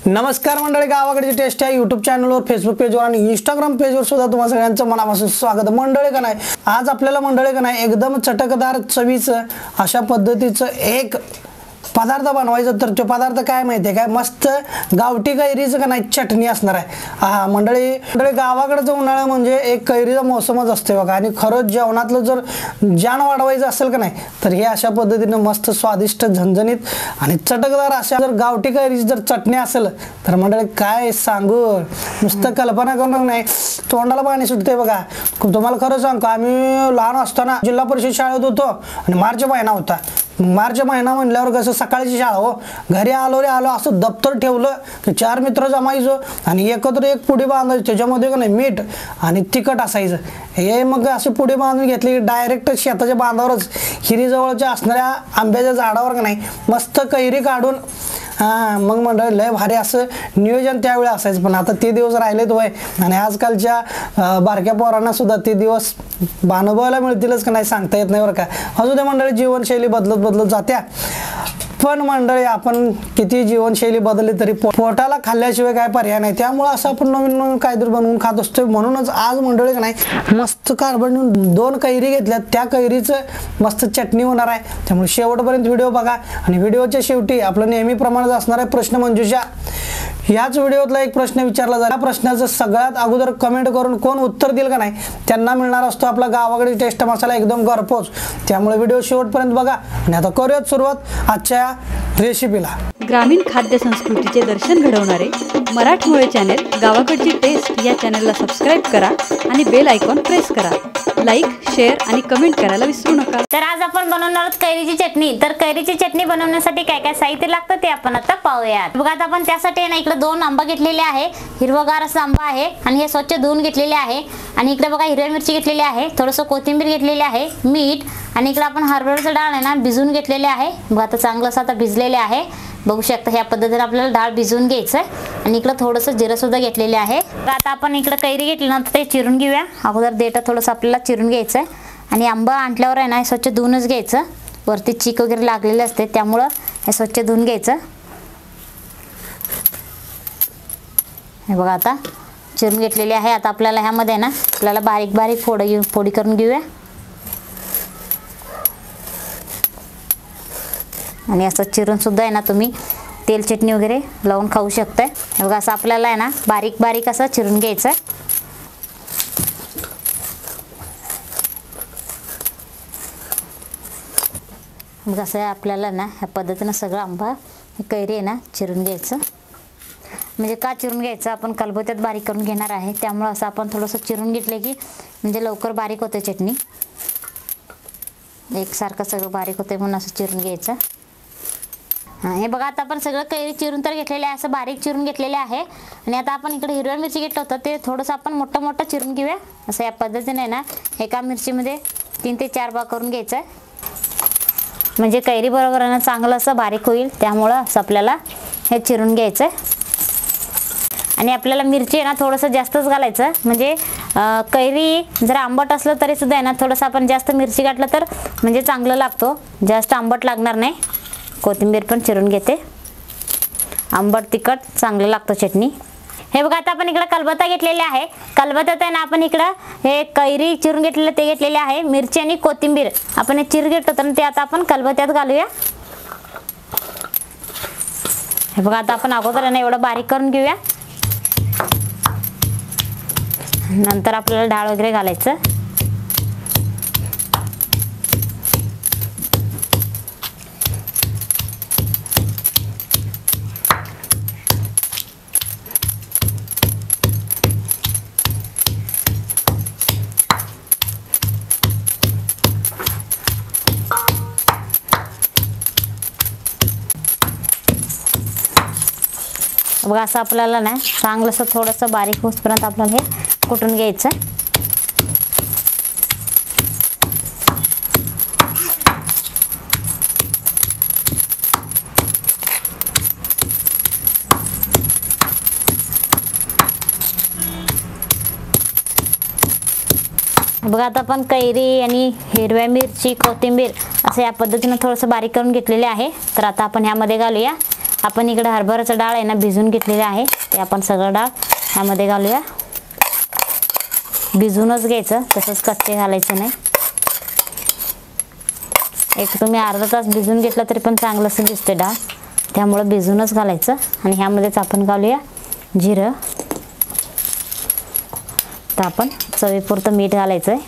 नमस्कार मंडळी, गावाकडची टेस्ट या यूट्यूब चॅनलवर, फेसबुक पेजवर आणि इंस्टाग्राम पेजवर सुद्धा तुम्हा सगळ्यांचं मनापासून स्वागत। मंडळी का नाही, आज आपल्याला मंडळी का नाही एकदम चटकदार चवीचं अशा पद्धतीचं एक पदार्थ बनवायचं। तर तो पदार्थ काय माहिती आहे काय, मस्त गावठी कैरीचं का नाही चटणी असणार आहे। हा मंडळी गावाकडचं उन्हाळा म्हणजे एक कैरीचा मोसमच असते बघा। आणि खरंच जेवणातलं जर जान वाढवायचं असेल का नाही तर हे अशा पद्धतीने मस्त स्वादिष्ट झणझणीत आणि चटकदार अशा जर गावठी कैरीची जर चटणी असेल तर मंडळी काय सांगू, नुसतं कल्पना करून नाही तोंडाला पाणी सुटते बघा। तुम्हाला खरं सांगतो, आम्ही लहान असताना जिल्हा परिषद शाळेत होतो आणि मार्च महिना होता। मार्च महिना म्हणल्यावर कसं सकाळची शाळा हो, घरी आलो असं दप्तर ठेवलं की 4 मित्र जमायचो आणि एकत्र एक पुडी बांधायची, त्याच्यामध्ये का नाही मीठ आणि तिखट असायचं। हे मग अशी पुडी बांधून घेतली डायरेक्ट शेताच्या बांधावरच हिरीजवळच्या असणाऱ्या आंब्याच्या झाडावर का नाही मस्त कैरी काढून मग मंडळी लय भारी असं नियोजन त्यावेळी असायचं। पण आता ते दिवस राहिलेत वय आणि आजकालच्या बारक्या पोरांना सुद्धा ते दिवस अनुभवायला मिळतीलच का नाही सांगता येत नाही बरं का। अजून ते मंडळी जीवनशैली बदलत जात्या, पण मंडळी आपण किती जीवनशैली बदलली तरी पोटाला खाल्ल्याशिवाय काय पर्याय नाही। त्यामुळे असं आपण नवीन काहीतरी बनवून खात असतो। म्हणूनच आज मंडळी का नाही मस्त कार्बन 2 कैरी घेतल्यात, त्या कैरीचं मस्त चटणी होणार आहे। त्यामुळे शेवटपर्यंत व्हिडिओ बघा आणि व्हिडिओच्या शेवटी आपलं नेहमीप्रमाणेच असणार आहे प्रश्न मंजुषा। याच व्हिडिओतला एक प्रश्न विचारला जाईल, त्या प्रश्नाचं सगळ्यात अगोदर कमेंट करून कोण उत्तर देईल का नाही त्यांना मिळणार असतो आपला गावाकडे टेस्ट मसाला एकदम घरपोच। त्यामुळे व्हिडिओ शेवटपर्यंत बघा आणि आता करूयात सुरुवात आजच्या रेसिपीला। ग्रामीण खाद्य संस्कृतीचे दर्शन घडवणारे मराठमोळे चॅनल गावाकडची टेस्ट या चॅनलला सबस्क्राइब करा आणि बेल आयकॉन प्रेस करा। लाईक, शेअर आणि कमेंट करायला विसरू नका। तर आज आपण बनवणार आहोत कैरीची चटणी। तर कैरीची चटणी बनवण्यासाठी काय काय साहित्य लागतं ते आपण आता पाहूयात। बघा आता आपण त्यासाठी ना इकडे 2 आंबा घेतलेले आहे, हिरवागार असा आंबा आहे आणि हे स्वच्छ धुवून घेतलेले आहे। आणि इकडे बघा हिरवी मिरची घेतलेली आहे, थोडंसं कोथिंबीर घेतलेली आहे, मीठ आणि इकडे आपण हरभऱ्याचं डाळ आहे ना भिजवून घेतलेले आहे। बघा आता चांगलं असं आता भिजलेले आहे, बघू शकता ह्या पद्धतीने आपल्याला डाळ भिजवून घ्यायचं आहे। आणि इकडे थोडंसं जिरं सुद्धा घेतलेले आहे। तर आता आपण इकडे कैरी घेतली ना ते चिरून घेऊया। अगोदर देठ थोडंसं आपल्याला चिरून घ्यायचं आहे आणि आंबा आणल्यावर आहे ना हे स्वच्छ धुवूनच घ्यायचं, वरती चीक वगैरे लागलेले असते त्यामुळं हे स्वच्छ धुवून घ्यायचं। हे बघा आता चिरून घेतलेले आहे। आता आपल्याला ह्यामध्ये ना आपल्याला बारीक बारीक फोडी करून घेऊया आणि असं चिरून सुद्धा आहे ना तुम्ही तेल चटणी वगैरे लावून खाऊ शकताय। हे बघा असं आपल्याला आहे ना बारीक बारीक असं चिरून घ्यायचं आहे। मग असं आपल्याला ना ह्या पद्धतीनं सगळं आंबा कैरी आहे ना चिरून घ्यायचं। म्हणजे का चिरून घ्यायचं, आपण खलबत्त्यात बारीक करून घेणार आहे त्यामुळे असं आपण थोडंसं चिरून घेतलं की म्हणजे लवकर बारीक होते चटणी, एकसारखं सगळं बारीक होते म्हणून असं चिरून घ्यायचं। हे बघा आता आपण सगळं कैरी चिरून तर घेतलेले आहे, असं बारीक चिरून घेतलेले आहे। आणि आता आपण इकडे हिरव्या मिरची घेतलं होतं ते थोडंसं आपण मोठं चिरून घेऊया। असं या पद्धतीने ना एका मिरचीमध्ये 3 ते 4 भाग करून घ्यायचं आहे, म्हणजे कैरी बरोबर आहे ना चांगलं असं बारीक होईल, त्यामुळं असं आपल्याला हे चिरून घ्यायचं आहे। आणि आपल्याला मिरची आहे ना थोडंसं जास्तच घालायचं, म्हणजे कैरी जर आंबट असलं तरी सुद्धा आहे ना थोडंसं आपण जास्त मिरची घातलं तर म्हणजे चांगलं लागतो, जास्त आंबट लागणार नाही। कोथिंबीर पण चिरून घेते, आंबट तिखट चांगलं लागतं चटणी। हे बघा आता आपण इकडे कलबत्ता घेतलेला आहे, कलबत्त्यात आहे ना आपण इकडं हे कैरी चिरून घेतलेलं ते घेतलेले आहे, मिरची आणि कोथिंबीर आपण हे चिर घेतलं तर ते आता आपण कलबत्त्यात घालूया। हे बघा आता आपण अगोदर ना एवढं बारीक करून घेऊया, नंतर आपल्याला डाळ वगैरे घालायचं। बघा असं आपल्याला ना चांगलंसं थोडंसं बारीक होईपर्यंत आपल्याला हे कुटून घ्यायचं। बघा आता आपण कैरी आणि हिरव्या मिरची कोथिंबीर असं या पद्धतीने थोडंसं बारीक करून घेतलेले आहे। तर आता आपण ह्यामध्ये घालूया आपण इकडे हरभऱ्याचं डाळ आहे ना भिजून घेतलेले आहे, ते आपण सगळं डाळ ह्यामध्ये घालूया. भिजूनच घ्यायचं, तसंच कच्चे घालायचं नाही. एक तुम्ही अर्धा तास भिजून घेतला तरी पण चांगलंसं दिसते डाळ, त्यामुळं भिजूनच घालायचं. आणि ह्यामध्येच आपण घालूया जिरं. तर आपण चवीपुरतं मीठ घालायचं आहे,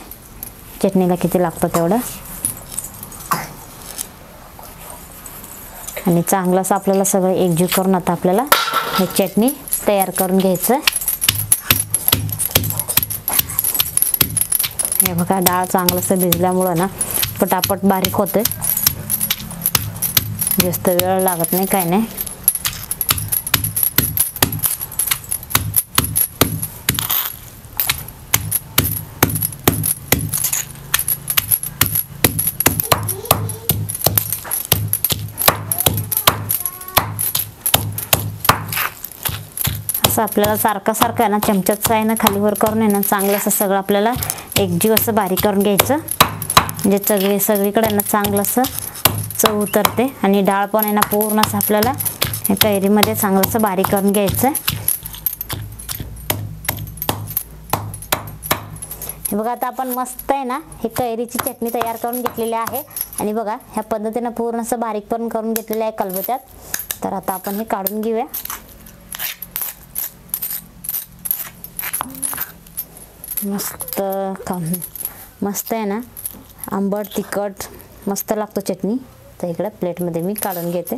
चटणीला किती लागतं तेवढं. आणि चांगलंच आपल्याला सगळं एकजीव करून आता आपल्याला हे चटणी तयार करून घ्यायचं. हे बघा डाळ चांगलंसं भिजल्यामुळं ना पटापट बारीक होते, जास्त वेळ लागत नाही, काय नाही. असं आपल्याला सारखं आहे ना चमच्याचं आहे ना खालीवर करून आहे ना चांगलं असं सगळं आपल्याला एकजीव असं बारीक करून घ्यायचं, म्हणजे सगळीकडे ना चांगलं असं चव उतरते. आणि डाळ पण आहे ना पूर्ण असं आपल्याला हे कैरीमध्ये चांगलं असं बारीक करून घ्यायचं. हे बघा आता आपण मस्त आहे ना हे कैरीची चटणी तयार करून घेतलेली आहे. आणि बघा ह्या पद्धतीनं पूर्ण असं बारीक पण करून घेतलेलं आहे खलबत्त्यात. तर आता आपण हे काढून घेऊया. मस्त आहे ना, आंबट तिखट मस्त लागतो चटणी. तर इकडे प्लेटमध्ये मी काढून घेते.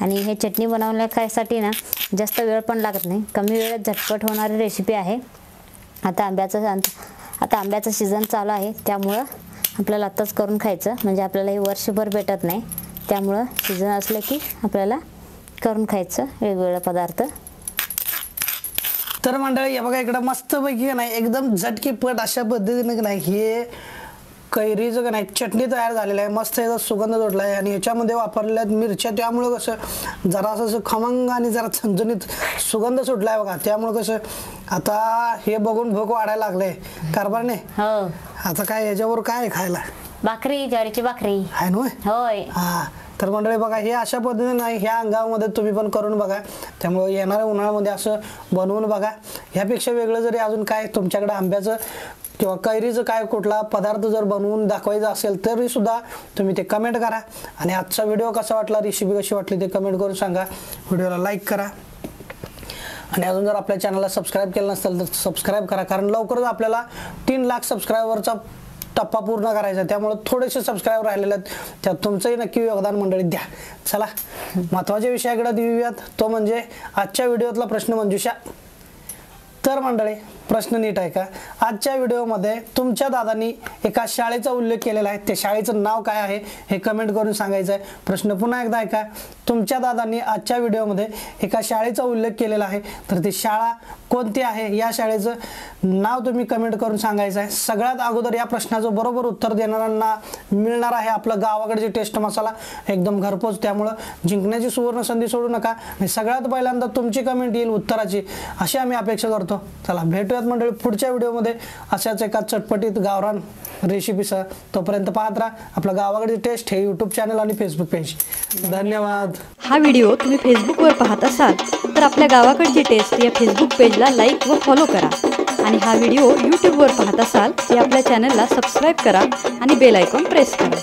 आणि हे चटणी बनवण्यासाठी ना जास्त वेळ पण लागत नाही, कमी वेळात झटपट होणारी रेसिपी आहे. आता आंब्याचं सीझन चालू आहे, त्यामुळं आपल्याला आत्ताच करून खायचं, म्हणजे आपल्याला हे वर्षभर भेटत नाही. त्यामुळं सीझन असलं की आपल्याला करून खायचं वेगवेगळे पदार्थ. तर मंडळी बघा इकडं मस्तपैकी नाही एकदम झटकीपट अशा पद्धतीने नाही हे कैरीचं नाही चटणी तयार झालेलं आहे. मस्त याचा सुगंध जोडला आहे आणि ह्याच्यामध्ये वापरलेल्या मिरच्या, त्यामुळं कसं जरा असं खमंग आणि जरा झणझणीत सुगंध सुटला आहे बघा. त्यामुळं कसं आता हे बघून भूक वाढायला लागले कारभार नाही. हो, आता काय याच्यावर काय खायला? भाकरी, ज्वारीची भाकरी आहे ना. होय. हा तर मंडळी बघा हे अशा पद्धतीने नाही ह्या अंगामध्ये तुम्ही पण करून बघा. त्यामुळे येणाऱ्या उन्हाळ्यामध्ये असं बनवून बघा. ह्यापेक्षा वेगळं जरी अजून काय तुमच्याकडे आंब्याचं किंवा कैरीचं काय कुठला पदार्थ जर बनवून दाखवायचा असेल तरी सुद्धा तुम्ही ते कमेंट करा. आणि आजचा व्हिडिओ कसा वाटला, रेसिपी कशी वाटली ते कमेंट करून सांगा. व्हिडिओला लाईक करा आणि अजून जर आपल्या चॅनलला सबस्क्राईब केलं नसेल तर सबस्क्राईब करा, कारण लवकरच आपल्याला 3 लाख सबस्क्रायबरचा टप्पा पूर्ण करायचा. त्यामुळे थोडेसे सबस्क्राईबर राहिलेले आहेत, त्यात तुमचंही नक्की योगदान मंडळीत द्या. चला महत्त्वाच्या विषयाकडे देऊयात, तो म्हणजे आजच्या व्हिडिओतला प्रश्न मंजुषा. तर मंडळी प्रश्न नीट आहे का? आजच्या व्हिडिओमध्ये तुमच्या दादांनी एका शाळेचा उल्लेख केलेला आहे, त्या शाळेचं नाव काय आहे हे कमेंट करून सांगायचं आहे. प्रश्न पुन्हा एकदा आहे का? तुमच्या दादांनी आजच्या व्हिडिओमध्ये एका शाळेचा उल्लेख केलेला आहे, तर ती शाळा कोणती आहे या शाळेचं नाव तुम्ही कमेंट करून सांगायचं आहे. सगळ्यात अगोदर या प्रश्नाचं बरोबर उत्तर देणाऱ्यांना मिळणार आहे आपलं गावाकडचे टेस्ट मसाला एकदम घरपोच. त्यामुळं जिंकण्याची सुवर्ण संधी सोडू नका आणि सगळ्यात पहिल्यांदा तुमची कमेंट येईल उत्तराची अशी आम्ही अपेक्षा करतो. चला भेटूयात मंडळी पुढच्या व्हिडिओमध्ये अशाच एका चटपटीत गावरान रेसिपीसह. तोपर्यंत पाहत राहा आपलं गावाकडची टेस्ट हे यूट्यूब चॅनल आणि फेसबुक पेज. धन्यवाद. हा व्हिडिओ तुम्ही फेसबुकवर पाहत असाल तर आपल्या गावाकडची टेस्ट या फेसबुक पेजला लाईक व फॉलो करा. आणि हा व्हिडिओ यूट्यूबवर पाहत असाल तर आपल्या चॅनलला सबस्क्राईब करा आणि बेल आयकॉन प्रेस करा.